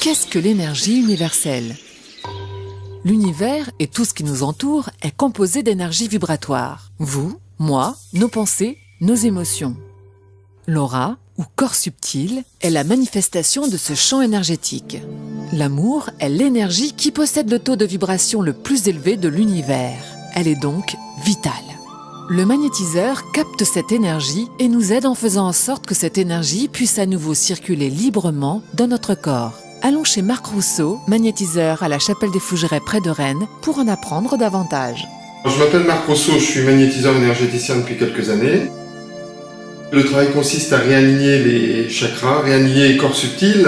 Qu'est-ce que l'énergie universelle? L'univers et tout ce qui nous entoure est composé d'énergie vibratoire. Vous, moi, nos pensées, nos émotions. L'aura, ou corps subtil, est la manifestation de ce champ énergétique. L'amour est l'énergie qui possède le taux de vibration le plus élevé de l'univers. Elle est donc vitale. Le magnétiseur capte cette énergie et nous aide en faisant en sorte que cette énergie puisse à nouveau circuler librement dans notre corps. Allons chez Marc Rousseau, magnétiseur à la Chapelle des Fougerets près de Rennes, pour en apprendre davantage. Je m'appelle Marc Rousseau, je suis magnétiseur énergéticien depuis quelques années. Le travail consiste à réaligner les chakras, réaligner les corps subtils,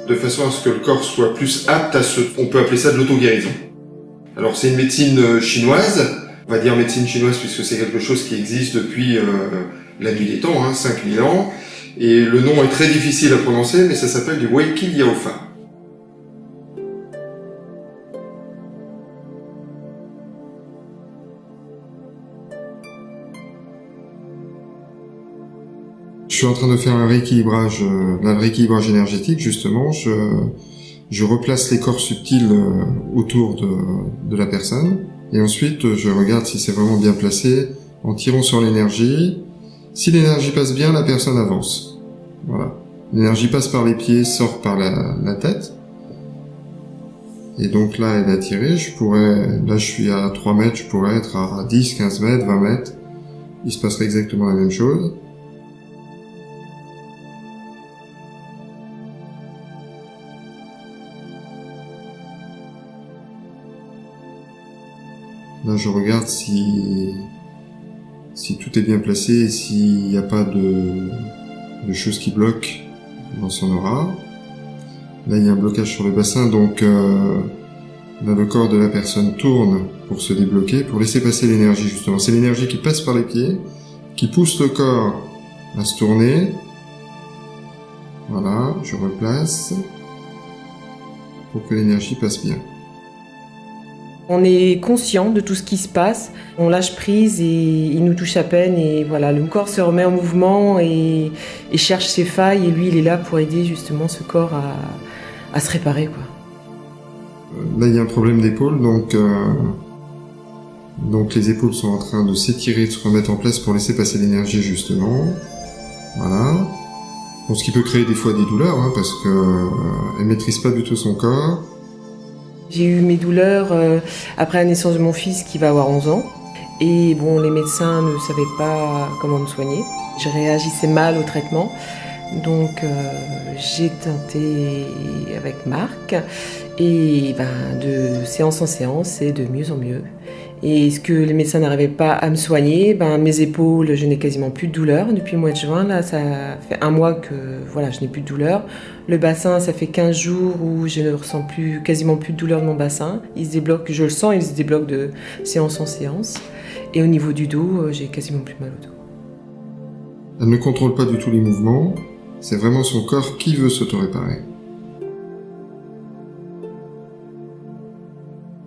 de façon à ce que le corps soit plus apte à on peut appeler ça de l'auto-guérison. Alors c'est une médecine chinoise, on va dire médecine chinoise puisque c'est quelque chose qui existe depuis la nuit des temps, 5000 ans. Et le nom est très difficile à prononcer, mais ça s'appelle du Wei Qi Liao Fa. Je suis en train de faire un rééquilibrage, énergétique justement. Je replace les corps subtils autour de la personne. Et ensuite, je regarde si c'est vraiment bien placé en tirant sur l'énergie. Si l'énergie passe bien, la personne avance. Voilà. L'énergie passe par les pieds, sort par la tête. Et donc là, elle a tiré. Là je suis à 3 mètres, je pourrais être à 10, 15 mètres, 20 mètres. Il se passerait exactement la même chose. Là, je regarde si tout est bien placé et s'il n'y a pas de choses qui bloquent dans son aura. Là, il y a un blocage sur le bassin, donc là, le corps de la personne tourne pour se débloquer, pour laisser passer l'énergie, justement. C'est l'énergie qui passe par les pieds, qui pousse le corps à se tourner. Voilà, je replace pour que l'énergie passe bien. On est conscient de tout ce qui se passe, on lâche prise et il nous touche à peine et voilà, le corps se remet en mouvement et cherche ses failles et lui il est là pour aider justement ce corps à se réparer, quoi. Là il y a un problème d'épaule, donc les épaules sont en train de s'étirer, de se remettre en place pour laisser passer l'énergie justement. Voilà. Bon, ce qui peut créer des fois des douleurs, parce qu'elle maîtrise pas du tout son corps. J'ai eu mes douleurs après la naissance de mon fils qui va avoir 11 ans. Et bon, les médecins ne savaient pas comment me soigner. Je réagissais mal au traitement. Donc j'ai tenté avec Marc. Et de séance en séance, c'est de mieux en mieux. Et ce que les médecins n'arrivaient pas à me soigner, mes épaules, je n'ai quasiment plus de douleur depuis le mois de juin. Là, ça fait 1 mois que voilà, je n'ai plus de douleur. Le bassin, ça fait 15 jours où je ne ressens quasiment plus de douleur de mon bassin. Il se débloque, je le sens, il se débloque de séance en séance. Et au niveau du dos, j'ai quasiment plus mal au dos. Elle ne contrôle pas du tout les mouvements. C'est vraiment son corps qui veut s'auto-réparer.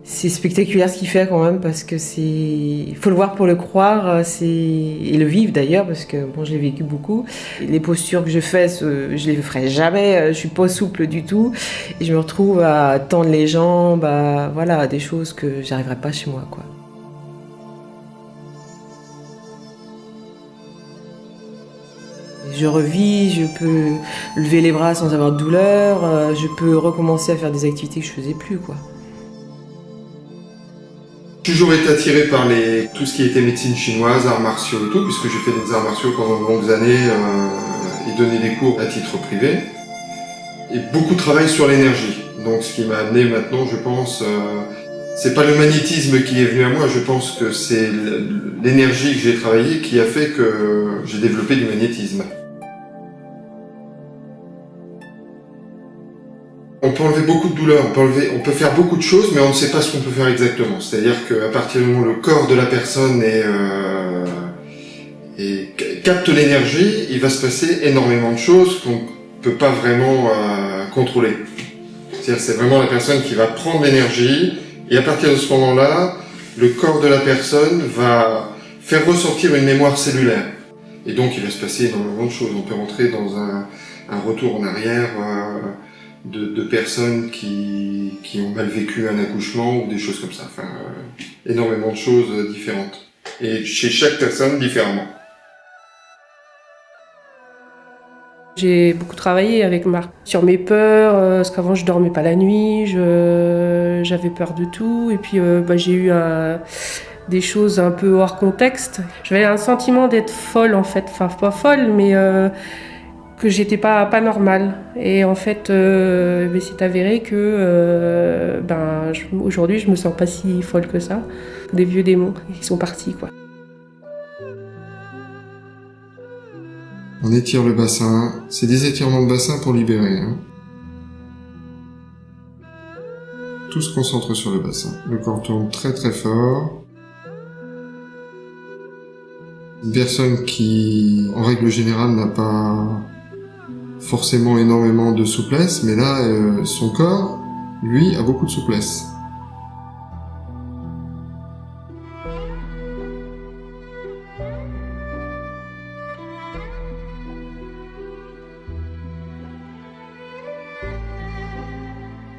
C'est spectaculaire ce qu'il fait quand même parce que il faut le voir pour le croire, et le vivre d'ailleurs parce que bon, je l'ai vécu beaucoup. Les postures que je fais, je les ferai jamais, je suis pas souple du tout et je me retrouve à tendre les jambes, voilà, des choses que j'arriverai pas chez moi, quoi. Je revis, je peux lever les bras sans avoir de douleur, je peux recommencer à faire des activités que je faisais plus, quoi. J'ai toujours été attiré par tout ce qui était médecine chinoise, arts martiaux et tout, puisque j'ai fait des arts martiaux pendant de longues années et donné des cours à titre privé. Et beaucoup de travail sur l'énergie. Donc ce qui m'a amené maintenant, je pense, c'est pas le magnétisme qui est venu à moi, je pense que c'est l'énergie que j'ai travaillée qui a fait que j'ai développé du magnétisme. On peut enlever beaucoup de douleurs, on peut faire beaucoup de choses, mais on ne sait pas ce qu'on peut faire exactement. C'est-à-dire qu'à partir du moment où le corps de la personne capte l'énergie, il va se passer énormément de choses qu'on ne peut pas vraiment contrôler. C'est-à-dire que c'est vraiment la personne qui va prendre l'énergie, et à partir de ce moment-là, le corps de la personne va faire ressortir une mémoire cellulaire. Et donc il va se passer énormément de choses. On peut rentrer dans un retour en arrière de personnes qui ont mal vécu un accouchement ou des choses comme ça. Enfin, énormément de choses différentes. Et chez chaque personne, différemment. J'ai beaucoup travaillé avec Marc sur mes peurs, parce qu'avant je dormais pas la nuit, j'avais peur de tout, et puis j'ai eu des choses un peu hors contexte. J'avais un sentiment d'être folle en fait, enfin pas folle, mais que j'étais pas normale. Et en fait, c'est avéré que aujourd'hui je me sens pas si folle que ça. Des vieux démons, ils sont partis quoi. On étire le bassin. C'est des étirements de bassin pour libérer. Tout se concentre sur le bassin. Le corps tourne très très fort. Une personne qui, en règle générale, n'a pas forcément énormément de souplesse, mais là, son corps, lui, a beaucoup de souplesse.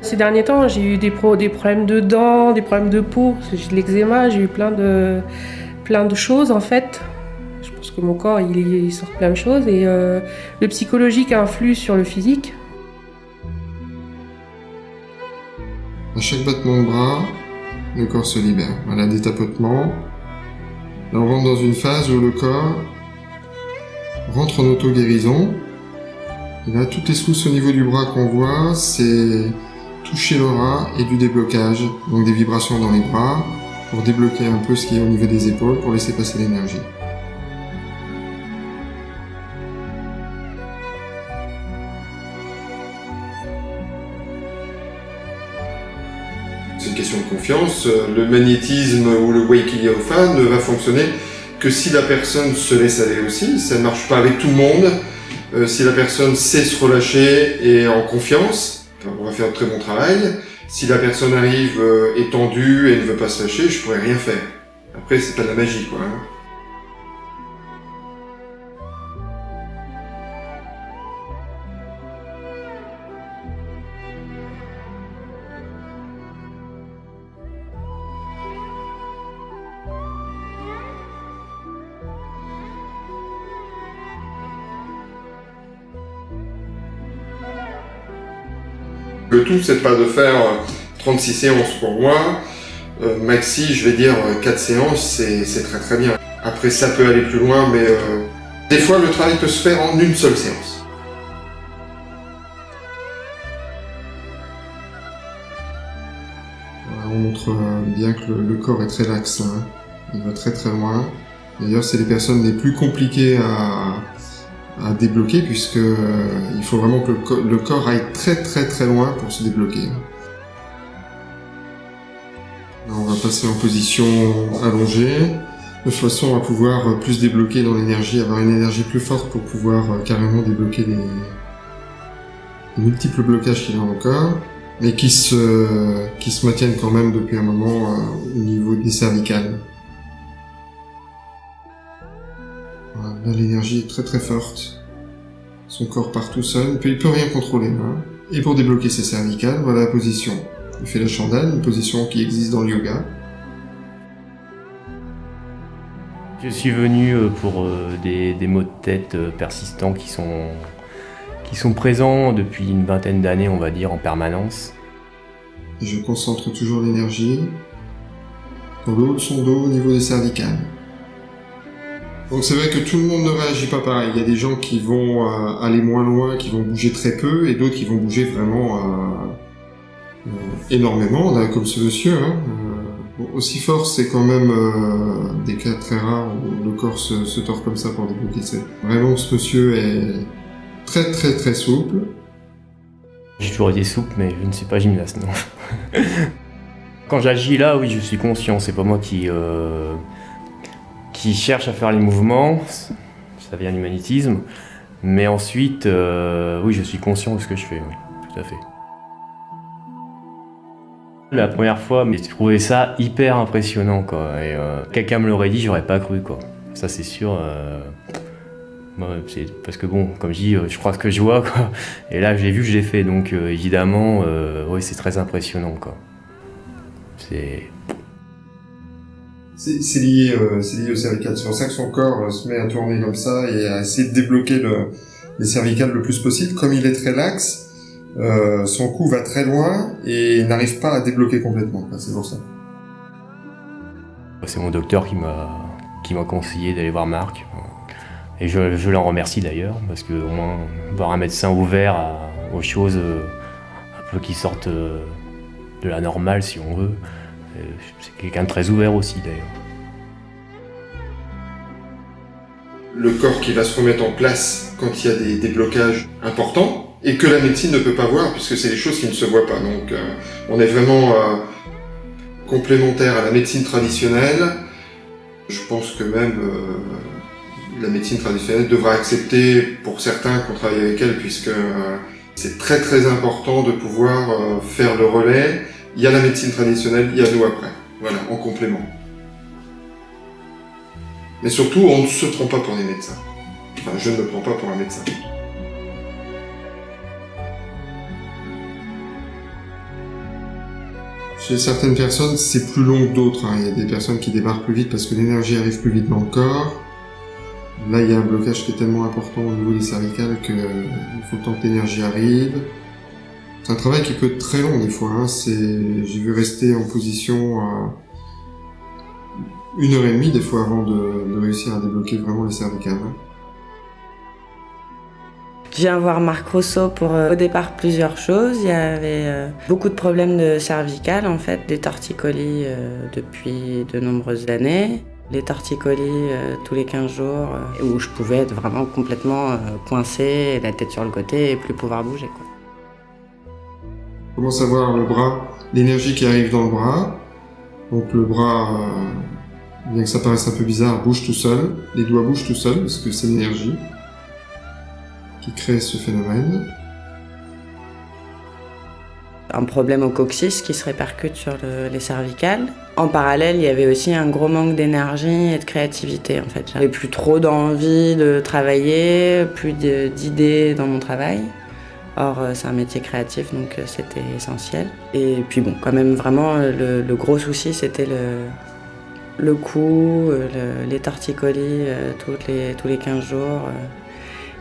Ces derniers temps, j'ai eu des problèmes de dents, des problèmes de peau, j'ai de l'eczéma, j'ai eu plein de choses en fait. Je pense que mon corps, il sort plein de choses et le psychologique influe sur le physique. À chaque battement de bras, le corps se libère. Voilà, des tapotements. Là, on rentre dans une phase où le corps rentre en auto-guérison. Et là, toutes les secousses au niveau du bras qu'on voit, c'est toucher l'aura et du déblocage, donc des vibrations dans les bras, pour débloquer un peu ce qui est au niveau des épaules, pour laisser passer l'énergie. C'est une question de confiance. Le magnétisme ou le Reiki Alpha ne va fonctionner que si la personne se laisse aller aussi. Ça ne marche pas avec tout le monde. Si la personne sait se relâcher et en confiance, on va faire un très bon travail. Si la personne arrive étendue et ne veut pas se lâcher, je pourrais rien faire. Après, c'est pas de la magie, quoi. Le tout, c'est pas de faire 36 séances pour moi. Maxi, je vais dire 4 séances, c'est très très bien. Après, ça peut aller plus loin, mais des fois, le travail peut se faire en une seule séance. Voilà, on montre bien que le corps est très lax. Hein. Il va très très loin. D'ailleurs, c'est les personnes les plus compliquées à débloquer, puisque il faut vraiment que le corps aille très très très loin pour se débloquer. Là, on va passer en position allongée, de façon à pouvoir plus débloquer dans l'énergie, avoir une énergie plus forte pour pouvoir carrément débloquer les multiples blocages qu'il y a dans le corps, mais qui se maintiennent quand même depuis un moment au niveau des cervicales. Là, l'énergie est très très forte. Son corps part tout seul, puis il peut rien contrôler. Hein. Et pour débloquer ses cervicales, voilà la position. Il fait la chandelle, une position qui existe dans le yoga. Je suis venu pour des maux de tête persistants qui sont présents depuis une vingtaine d'années, on va dire, en permanence. Et je concentre toujours l'énergie dans le haut de son dos au niveau des cervicales. Donc c'est vrai que tout le monde ne réagit pas pareil. Il y a des gens qui vont aller moins loin, qui vont bouger très peu, et d'autres qui vont bouger vraiment énormément, là, comme ce monsieur. Hein. Aussi fort, c'est quand même des cas très rares où le corps se tord comme ça pour débloquer. Vraiment, ce monsieur est très très très souple. J'ai toujours été souple, mais je ne suis pas gymnaste, non. Quand j'agis là, oui, je suis conscient. C'est pas moi qui cherche à faire les mouvements, ça vient du magnétisme, mais ensuite, oui, je suis conscient de ce que je fais, oui, tout à fait. La première fois, j'ai trouvé ça hyper impressionnant, quoi, et quelqu'un me l'aurait dit, j'aurais pas cru, quoi. Ça, c'est sûr, Moi, c'est parce que bon, comme je dis, je crois ce que je vois, quoi. Et là, je l'ai vu, je l'ai fait, donc évidemment, oui, c'est très impressionnant, quoi. C'est lié au cervical. C'est pour ça que son corps se met à tourner comme ça et à essayer de débloquer les cervicales le plus possible. Comme il est très laxe, son cou va très loin et n'arrive pas à débloquer complètement. C'est pour ça. C'est mon docteur qui m'a conseillé d'aller voir Marc. Et je l'en remercie d'ailleurs, parce que au moins voir un médecin ouvert aux choses un peu qui sortent de la normale, si on veut. C'est quelqu'un de très ouvert aussi d'ailleurs. Le corps qui va se remettre en place quand il y a des blocages importants et que la médecine ne peut pas voir puisque c'est des choses qui ne se voient pas. Donc on est vraiment complémentaire à la médecine traditionnelle. Je pense que même la médecine traditionnelle devra accepter pour certains qu'on travaille avec elle puisque c'est très très important de pouvoir faire le relais. Il y a la médecine traditionnelle, il y a nous après. Voilà, en complément. Mais surtout, on ne se prend pas pour des médecins. Enfin, je ne me prends pas pour un médecin. Chez certaines personnes, c'est plus long que d'autres. Il y a des personnes qui démarrent plus vite parce que l'énergie arrive plus vite dans le corps. Là, il y a un blocage qui est tellement important au niveau des cervicales qu'il faut le temps que l'énergie arrive. C'est un travail qui peut être très long des fois. J'ai vu rester en position 1h30 des fois avant de réussir à débloquer vraiment les cervicales. Je viens voir Marc Rousseau pour au départ plusieurs choses. Il y avait beaucoup de problèmes de cervicales en fait, des torticolis depuis de nombreuses années. Les torticolis tous les 15 jours où je pouvais être vraiment complètement coincée, la tête sur le côté et plus pouvoir bouger, quoi. On commence à voir le bras, l'énergie qui arrive dans le bras. Donc le bras, bien que ça paraisse un peu bizarre, bouge tout seul. Les doigts bougent tout seuls parce que c'est l'énergie qui crée ce phénomène. Un problème au coccyx qui se répercute sur les cervicales. En parallèle, il y avait aussi un gros manque d'énergie et de créativité en fait. J'avais plus trop d'envie de travailler, plus d'idées dans mon travail. Or, c'est un métier créatif, donc c'était essentiel. Et puis bon, quand même vraiment, le gros souci, c'était le cou, les torticolis tous les 15 jours.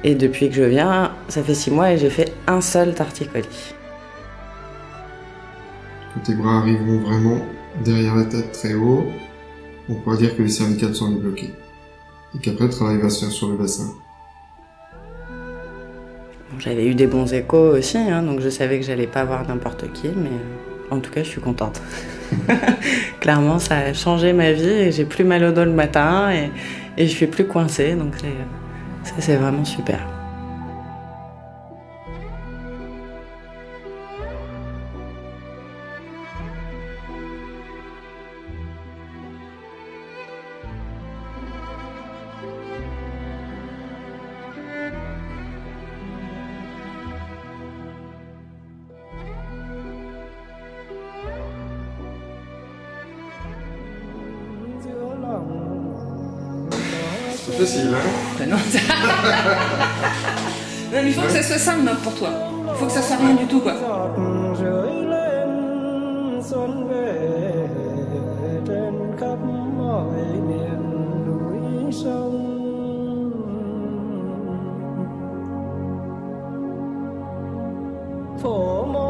Et depuis que je viens, ça fait 6 mois et j'ai fait un seul torticolis. Quand tes bras arriveront vraiment derrière la tête très haut, on pourra dire que les cervicales sont débloquées. Et qu'après, le travail va se faire sur le bassin. J'avais eu des bons échos aussi, donc je savais que j'allais pas voir n'importe qui, mais en tout cas, je suis contente. Clairement, ça a changé ma vie et j'ai plus mal au dos le matin et je suis plus coincée, donc ça, c'est vraiment super. C'est facile, hein? Non, mais il faut que ça soit simple pour toi. Il faut que ça soit rien du tout, quoi. Phổ